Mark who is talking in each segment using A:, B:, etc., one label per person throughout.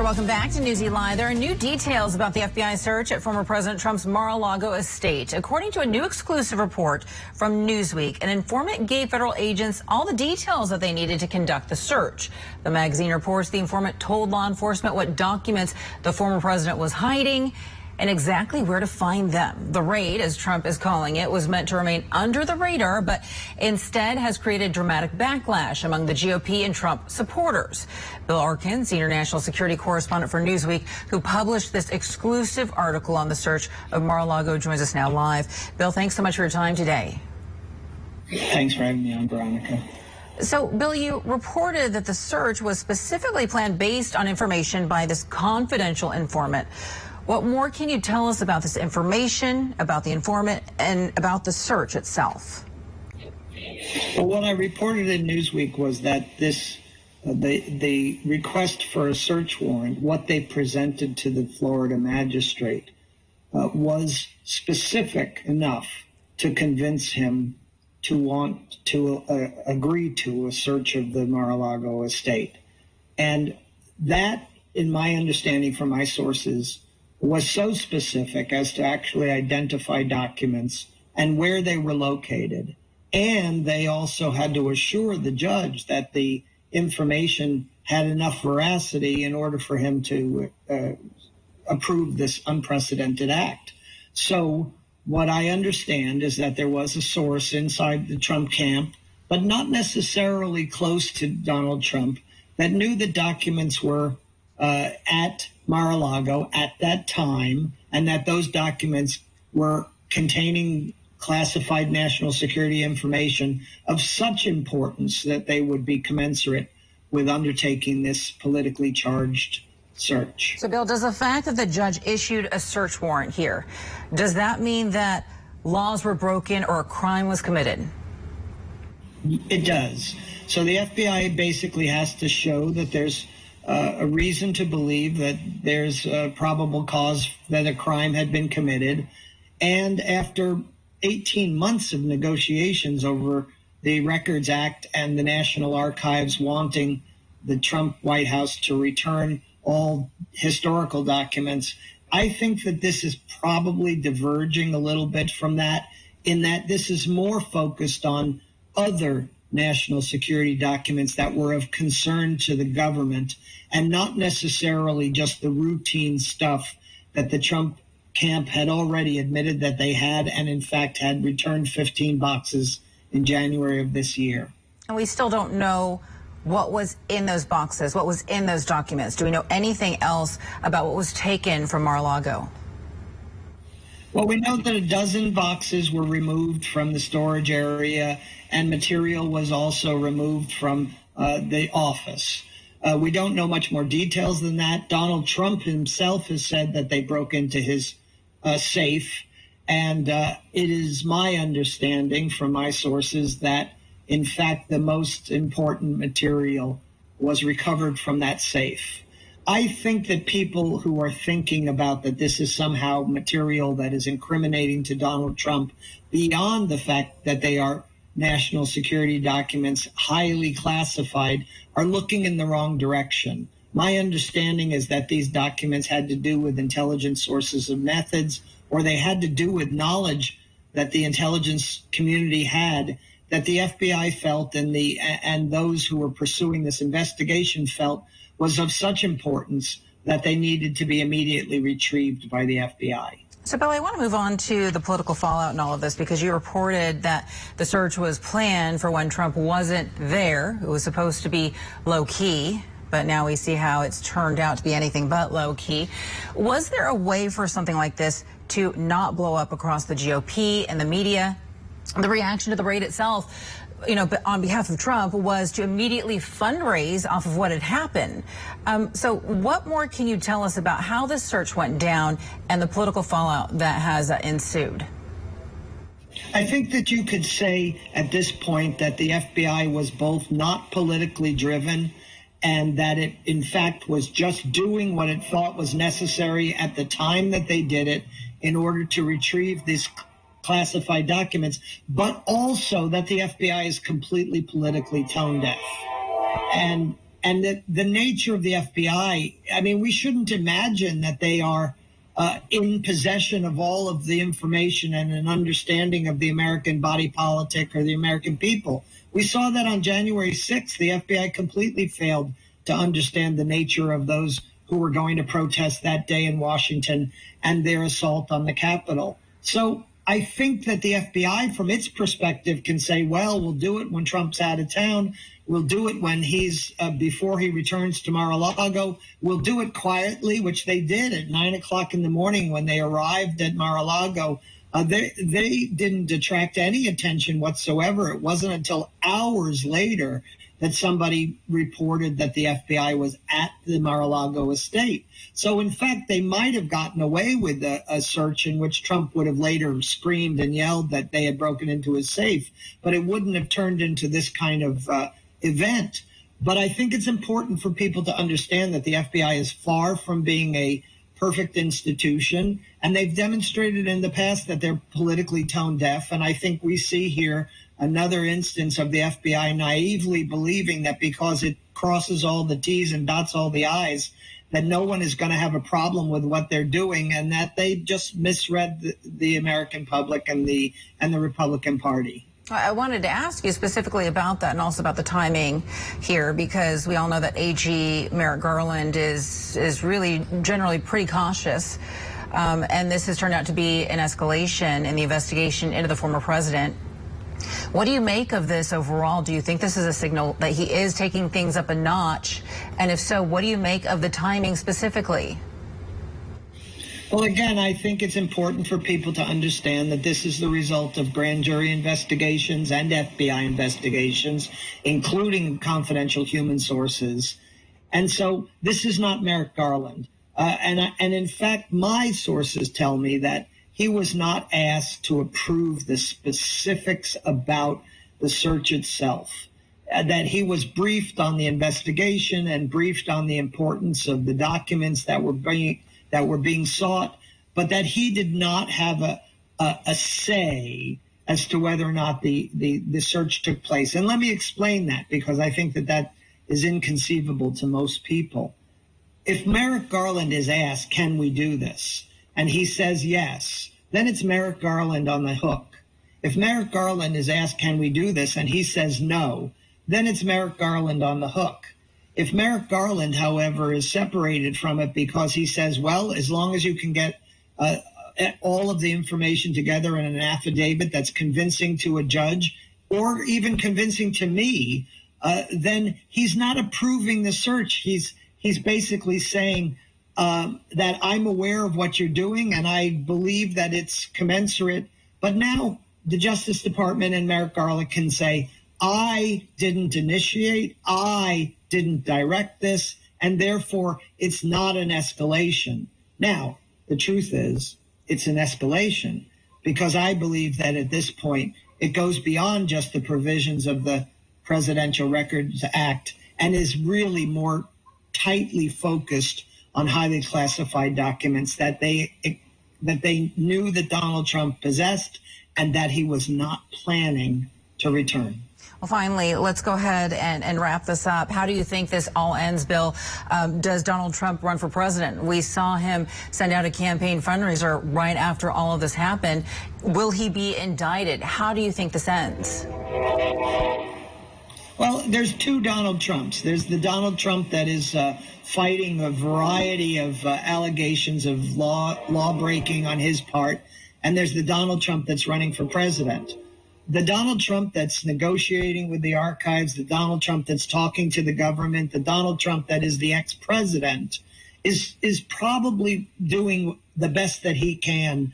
A: there, welcome back to Newsy Live. There are new details about the FBI search at former President Trump's Mar-a-Lago estate. According to a new exclusive report from Newsweek, an informant gave federal agents all the details that they needed to conduct the search. The magazine reports the informant told law enforcement what documents the former president was hiding and exactly where to find them. The raid, as Trump is calling it, was meant to remain under the radar, but instead has created dramatic backlash among the GOP and Trump supporters. Bill Arkin, senior national security correspondent for Newsweek, who published this exclusive article on the search of Mar-a-Lago, joins us now live. Bill, thanks so much for your time today.
B: Thanks for having me on, Veronica.
A: So, Bill, you reported that the search was specifically planned based on information by this confidential informant. What more can you tell us about this information, about the informant, and about the search itself?
B: Well, what I reported in Newsweek was that the request for a search warrant, what they presented to the Florida magistrate, was specific enough to convince him to want to agree to a search of the Mar-a-Lago estate. And that, in my understanding from my sources, was so specific as to actually identify documents and where they were located. And they also had to assure the judge that the information had enough veracity in order for him to approve this unprecedented act. So what I understand is that there was a source inside the Trump camp, but not necessarily close to Donald Trump, that knew the documents were at Mar-a-Lago at that time, and that those documents were containing classified national security information of such importance that they would be commensurate with undertaking this politically charged search.
A: So, Bill, does the fact that the judge issued a search warrant here, does that mean that laws were broken or a crime was committed?
B: It does. So the FBI basically has to show that there's a reason to believe that there's a probable cause that a crime had been committed. And after 18 months of negotiations over the Records Act and the National Archives wanting the Trump White House to return all historical documents, I think that this is probably diverging a little bit from that, in that this is more focused on other national security documents that were of concern to the government, and not necessarily just the routine stuff that the Trump camp had already admitted that they had, and in fact had returned 15 boxes in January of this year.
A: And we still don't know what was in those boxes, what was in those documents. Do we know anything else about what was taken from Mar-a-Lago?
B: Well, we know that a dozen boxes were removed from the storage area, and material was also removed from the office. We don't know much more details than that. Donald Trump himself has said that they broke into his safe, and it is my understanding from my sources that, in fact, the most important material was recovered from that safe. I think that people who are thinking about that this is somehow material that is incriminating to Donald Trump, beyond the fact that they are national security documents, highly classified, are looking in the wrong direction. My understanding is that these documents had to do with intelligence sources and methods, or they had to do with knowledge that the intelligence community had, that the FBI felt and those who were pursuing this investigation felt was of such importance that they needed to be immediately retrieved by the FBI.
A: So, Bill, I want to move on to the political fallout in all of this, because you reported that the search was planned for when Trump wasn't there. It was supposed to be low-key, but now we see how it's turned out to be anything but low-key. Was there a way for something like this to not blow up across the GOP and the media? The reaction to the raid itself, on behalf of Trump, was to immediately fundraise off of what had happened. So what more can you tell us about how this search went down and the political fallout that has ensued?
B: I think that you could say at this point that the FBI was both not politically driven, and that it, in fact, was just doing what it thought was necessary at the time that they did it in order to retrieve these classified documents, but also that the FBI is completely politically tone deaf. And And the nature of the FBI, I mean, we shouldn't imagine that they are in possession of all of the information and an understanding of the American body politic or the American people. We saw that on January 6th, the FBI completely failed to understand the nature of those who were going to protest that day in Washington and their assault on the Capitol. So I think that the FBI, from its perspective, can say, well, we'll do it when Trump's out of town. We'll do it when he's before he returns to Mar-a-Lago. We'll do it quietly, which they did at 9 o'clock in the morning when they arrived at Mar-a-Lago. They didn't attract any attention whatsoever. It wasn't until hours later that somebody reported that the FBI was at the Mar-a-Lago estate. So, in fact, they might have gotten away with a search in which Trump would have later screamed and yelled that they had broken into his safe, but it wouldn't have turned into this kind of event. But I think it's important for people to understand that the FBI is far from being a perfect institution, and they've demonstrated in the past that they're politically tone deaf. And I think we see here another instance of the FBI naively believing that because it crosses all the T's and dots all the I's, that no one is going to have a problem with what they're doing, and that they just misread the American public and the Republican Party.
A: I wanted to ask you specifically about that and also about the timing here, because we all know that AG Merrick Garland is really generally pretty cautious. And this has turned out to be an escalation in the investigation into the former president. What do you make of this overall? Do you think this is a signal that he is taking things up a notch? And if so, what do you make of the timing specifically?
B: Well, again, I think it's important for people to understand that this is the result of grand jury investigations and FBI investigations, including confidential human sources. And so this is not Merrick Garland. And in fact, my sources tell me that he was not asked to approve the specifics about the search itself, that he was briefed on the investigation and briefed on the importance of the documents that were being sought, but that he did not have a say as to whether or not the search took place. And let me explain that, because I think that is inconceivable to most people. If Merrick Garland is asked, can we do this? And he says yes, then it's Merrick Garland on the hook. If Merrick Garland is asked, can we do this? And he says no, then it's Merrick Garland on the hook. If Merrick Garland, however, is separated from it because he says, well, as long as you can get all of the information together in an affidavit that's convincing to a judge or even convincing to me, then he's not approving the search. He's basically saying that I'm aware of what you're doing and I believe that it's commensurate. But now the Justice Department and Merrick Garland can say, I didn't initiate, I didn't direct this, and therefore it's not an escalation. Now, the truth is, it's an escalation, because I believe that at this point, it goes beyond just the provisions of the Presidential Records Act and is really more tightly focused on highly classified documents that they knew that Donald Trump possessed and that he was not planning to return.
A: Well, finally, let's go ahead and wrap this up. How do you think this all ends, Bill? Does Donald Trump run for president? We saw him send out a campaign fundraiser right after all of this happened. Will he be indicted? How do you think this ends?
B: Well, there's two Donald Trumps. There's the Donald Trump that is fighting a variety of allegations of law breaking on his part, and there's the Donald Trump that's running for president. The Donald Trump that's negotiating with the archives, the Donald Trump that's talking to the government, the Donald Trump that is the ex-president is probably doing the best that he can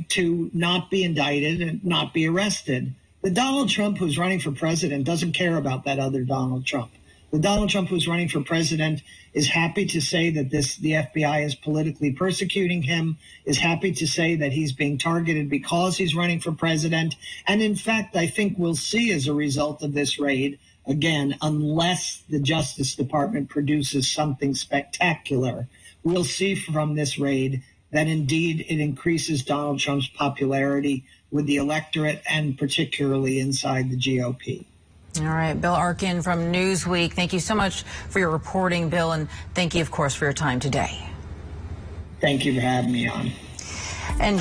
B: to not be indicted and not be arrested. The Donald Trump who's running for president doesn't care about that other Donald Trump. The Donald Trump who's running for president is happy to say that the FBI is politically persecuting him, is happy to say that he's being targeted because he's running for president. And in fact, I think we'll see as a result of this raid, again, unless the Justice Department produces something spectacular, we'll see from this raid that indeed it increases Donald Trump's popularity with the electorate and particularly inside the GOP.
A: All right, Bill Arkin from Newsweek. Thank you so much for your reporting, Bill, and thank you, of course, for your time today.
B: Thank you for having me on.
A: And